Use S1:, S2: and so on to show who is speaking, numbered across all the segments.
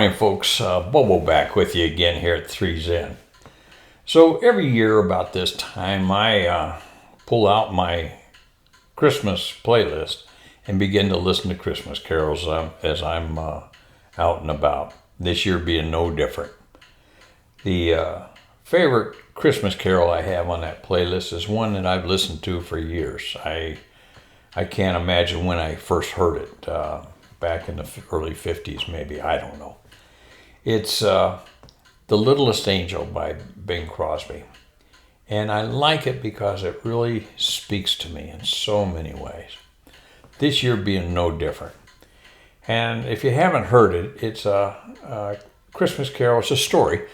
S1: Morning, folks. Bobo back with you again here at 3 Zen. So every year about this time, I pull out my Christmas playlist and begin to listen to Christmas carols as I'm out and about. This year being no different. The favorite Christmas carol I have on that playlist is one that I've listened to for years. I can't imagine when I first heard it, back in the early 50s maybe, I don't know. It's The Littlest Angel by Bing Crosby. And I like it because it really speaks to me in so many ways. This year being no different. And if you haven't heard it, it's a Christmas carol. It's a story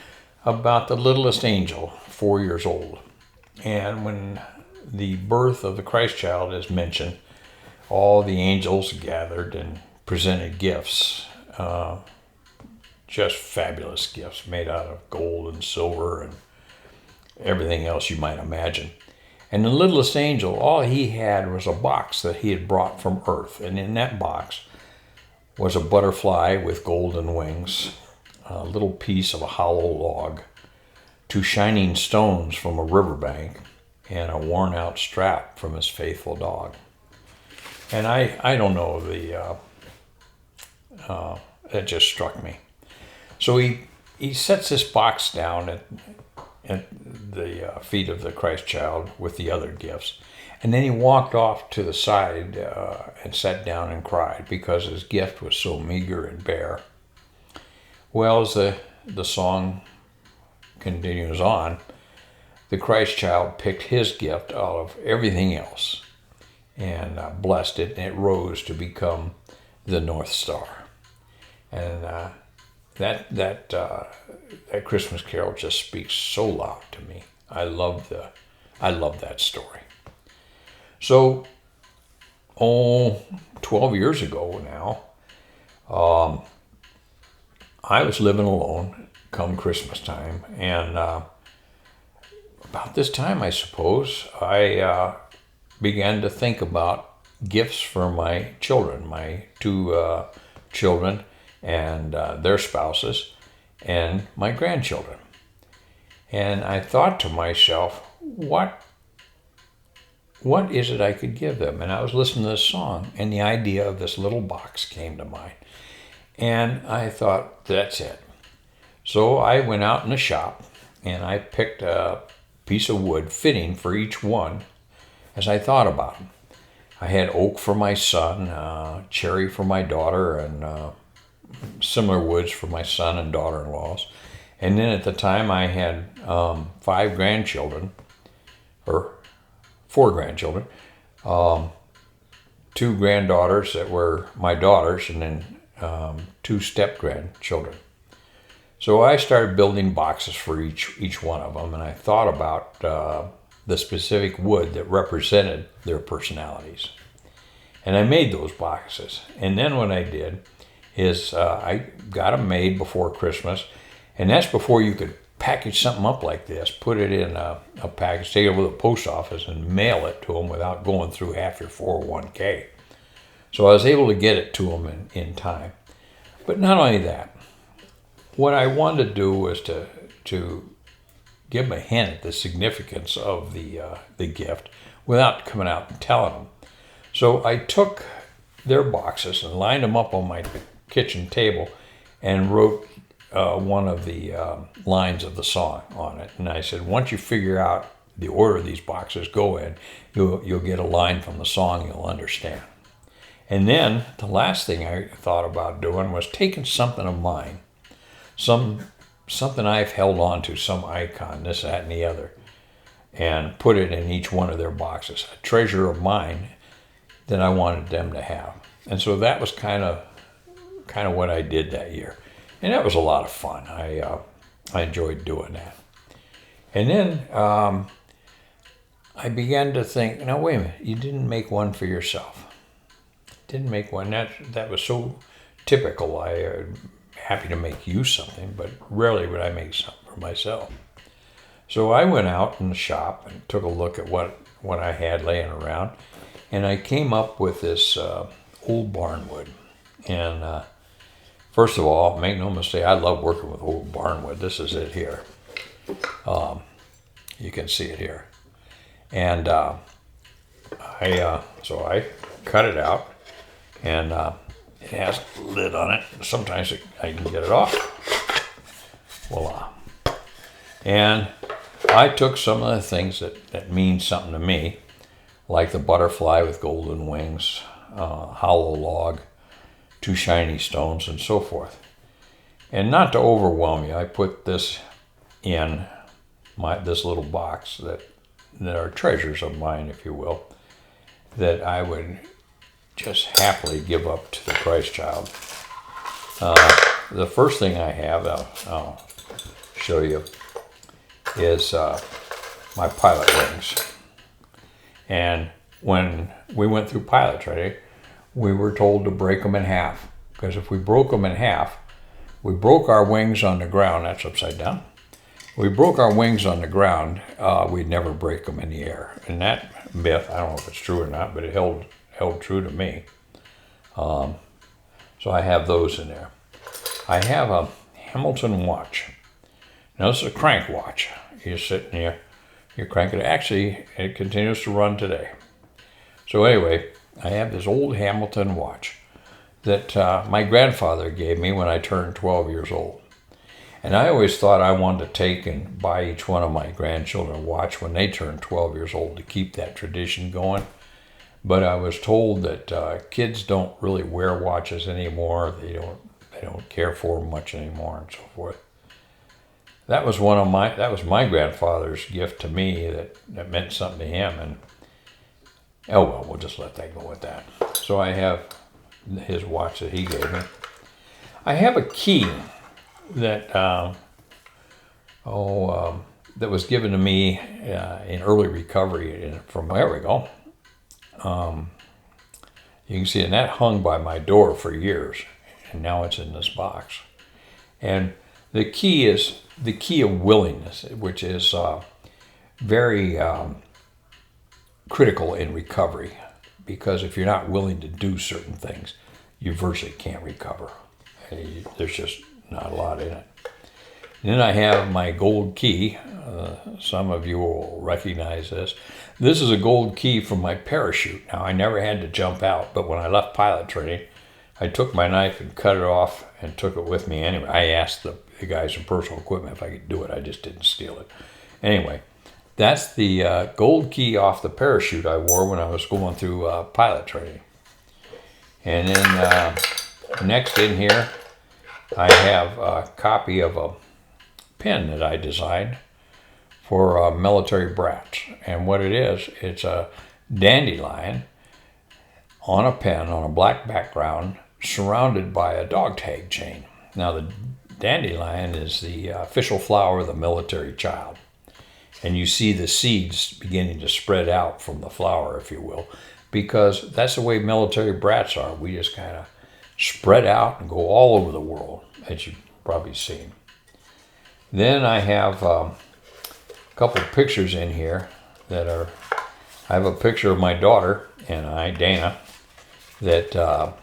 S1: about the littlest angel, 4 years old. And when the birth of the Christ child is mentioned, all the angels gathered and presented gifts. Just fabulous gifts made out of gold and silver and everything else you might imagine. And the littlest angel, all he had was a box that he had brought from earth. And in that box was a butterfly with golden wings, a little piece of a hollow log, 2 shining stones from a riverbank, and a worn out strap from his faithful dog. And I don't know, it just struck me. So he sets this box down at the feet of the Christ child with the other gifts. And then he walked off to the side and sat down and cried because his gift was so meager and bare. Well, as the song continues on, the Christ child picked his gift out of everything else and blessed it, and it rose to become the North Star. And that Christmas carol just speaks so loud to me. I love that story. So, 12 years ago now, I was living alone come Christmas time, and about this time, I suppose, I began to think about gifts for my children, my 2 children, and their spouses, and my grandchildren. And I thought to myself, what is it I could give them? And I was listening to this song, and the idea of this little box came to mind. And I thought, that's it. So I went out in the shop, and I picked a piece of wood fitting for each one as I thought about them. I had oak for my son, cherry for my daughter, and similar woods for my son and daughter-in-laws. And then at the time I had 5 grandchildren, or 4 grandchildren, 2 granddaughters that were my daughters, and then 2 step-grandchildren. So I started building boxes for each one of them, and I thought about the specific wood that represented their personalities. And I made those boxes. And then what I did is I got them made before Christmas, and that's before you could package something up like this, put it in a package, take it over to the post office and mail it to them without going through half your 401k. So I was able to get it to them in time. But not only that, what I wanted to do was to give them a hint at the significance of the gift without coming out and telling them. So I took their boxes and lined them up on my kitchen table and wrote one of the lines of the song on it. And I said, once you figure out the order these boxes go in, you'll get a line from the song you'll understand. And then the last thing I thought about doing was taking something of mine, something I've held on to, some icon, this, that, and the other, and put it in each one of their boxes, a treasure of mine that I wanted them to have. And so that was kind of what I did that year. And that was a lot of fun. I enjoyed doing that. And then I began to think, now wait a minute, you didn't make one for yourself. Didn't make one. That was so typical. I'm happy to make you something, but rarely would I make something for myself. So I went out in the shop and took a look at what I had laying around, and I came up with this old barnwood. And First of all, make no mistake, I love working with old barnwood. This is it here. You can see it here. And so I cut it out, and it has a lid on it. Sometimes I can get it off. Voila. And I took some of the things that mean something to me, like the butterfly with golden wings, hollow log, 2 shiny stones, and so forth. And not to overwhelm you, I put this in this little box that are treasures of mine, if you will, that I would just happily give up to the Christ child. The first thing I have, I'll show you, is my pilot wings. And when we went through pilot training, we were told to break them in half, because if we broke them in half, we broke our wings on the ground. That's upside down. We broke our wings on the ground, we'd never break them in the air. And that myth, I don't know if it's true or not, but it held true to me. So I have those in there. I have a Hamilton watch. Now this is a crank watch. You sit and you crank it. Actually, it continues to run today. So anyway, I have this old Hamilton watch that my grandfather gave me when I turned 12 years old. And I always thought I wanted to take and buy each one of my grandchildren a watch when they turned 12 years old to keep that tradition going. But I was told that kids don't really wear watches anymore. They don't care for them much anymore, and so forth. That was my grandfather's gift to me that meant something to him. And oh well, we'll just let that go with that. So I have his watch that he gave me. I have a key that that was given to me in early recovery from, there we go. You can see, and that hung by my door for years, and now it's in this box. And the key is the key of willingness, which is very critical in recovery, because if you're not willing to do certain things, you virtually can't recover. There's just not a lot in it. And then I have my gold key. Some of you will recognize this. This is a gold key from my parachute. Now, I never had to jump out, but when I left pilot training, I took my knife and cut it off and took it with me anyway. I asked the guys in personal equipment if I could do it. I just didn't steal it. Anyway, that's the gold key off the parachute I wore when I was going through pilot training. And then next in here, I have a copy of a pen that I designed for military brats. And what it is, it's a dandelion on a pen on a black background surrounded by a dog tag chain. Now the dandelion is the official flower of the military child. And you see the seeds beginning to spread out from the flower, if you will, because that's the way military brats are. We just kind of spread out and go all over the world, as you've probably seen. Then I have a couple of pictures in here that are, I have a picture of my daughter and I, Dana, that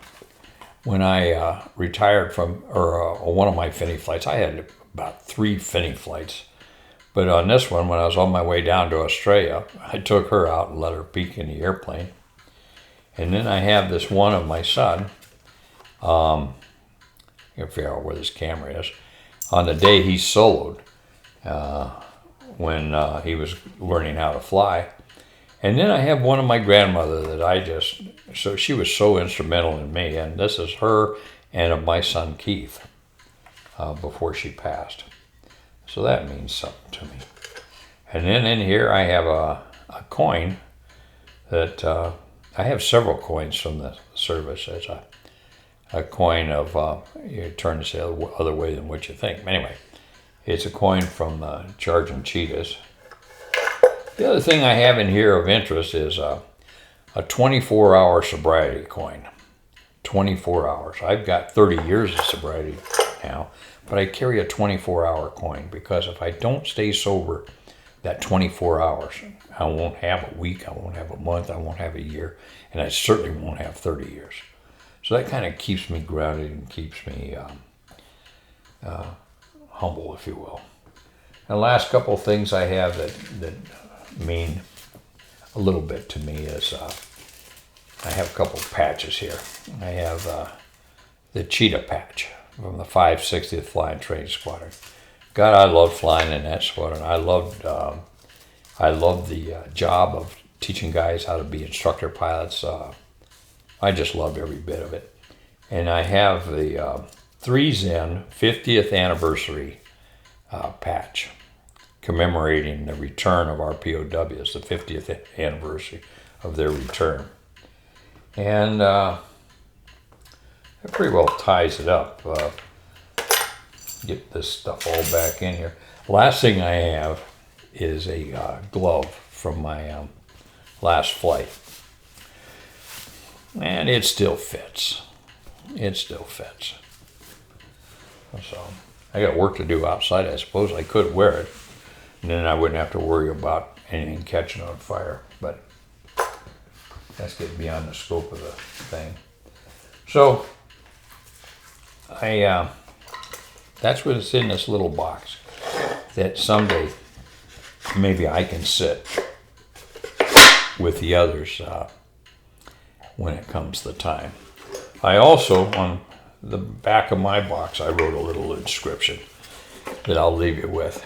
S1: when I retired from, or one of my Finney flights, I had about 3 Finney flights. But on this one, when I was on my way down to Australia, I took her out and let her peek in the airplane. And then I have this one of my son, I can't figure out where this camera is, on the day he soloed, when he was learning how to fly. And then I have one of my grandmother that so she was so instrumental in me, and this is her and of my son Keith, before she passed. So that means something to me. And then in here I have a coin that, I have several coins from the service. It's a coin of, you turn this the other way than what you think. Anyway, it's a coin from Charging Cheetahs. The other thing I have in here of interest is a 24-hour sobriety coin. 24 hours. I've got 30 years of sobriety now, but I carry a 24-hour coin because if I don't stay sober that 24 hours, I won't have a week, I won't have a month, I won't have a year, and I certainly won't have 30 years. So that kind of keeps me grounded and keeps me humble, if you will. And the last couple of things I have that mean a little bit to me is I have a couple of patches here. I have the cheetah patch from the 560th Flying Training Squadron. God, I loved flying in that squadron. I loved the job of teaching guys how to be instructor pilots. I just loved every bit of it. And I have the 3Zen 50th anniversary patch commemorating the return of our POWs, the 50th anniversary of their return. And it pretty well ties it up. Get this stuff all back in here. Last thing I have is a glove from my last flight. And it still fits. It still fits. So I got work to do outside. I suppose I could wear it, and then I wouldn't have to worry about anything catching on fire. But that's getting beyond the scope of the thing. So that's what's in this little box. That someday maybe I can sit with the others when it comes the time. I also, on the back of my box, I wrote a little inscription that I'll leave you with.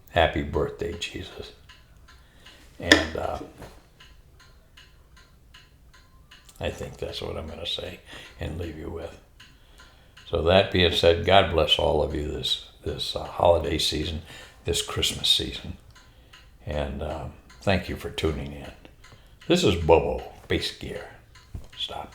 S1: Happy birthday, Jesus. And I think that's what I'm going to say and leave you with. So that being said, God bless all of you this holiday season, this Christmas season. And thank you for tuning in. This is Bobo, Base Gear. Stop.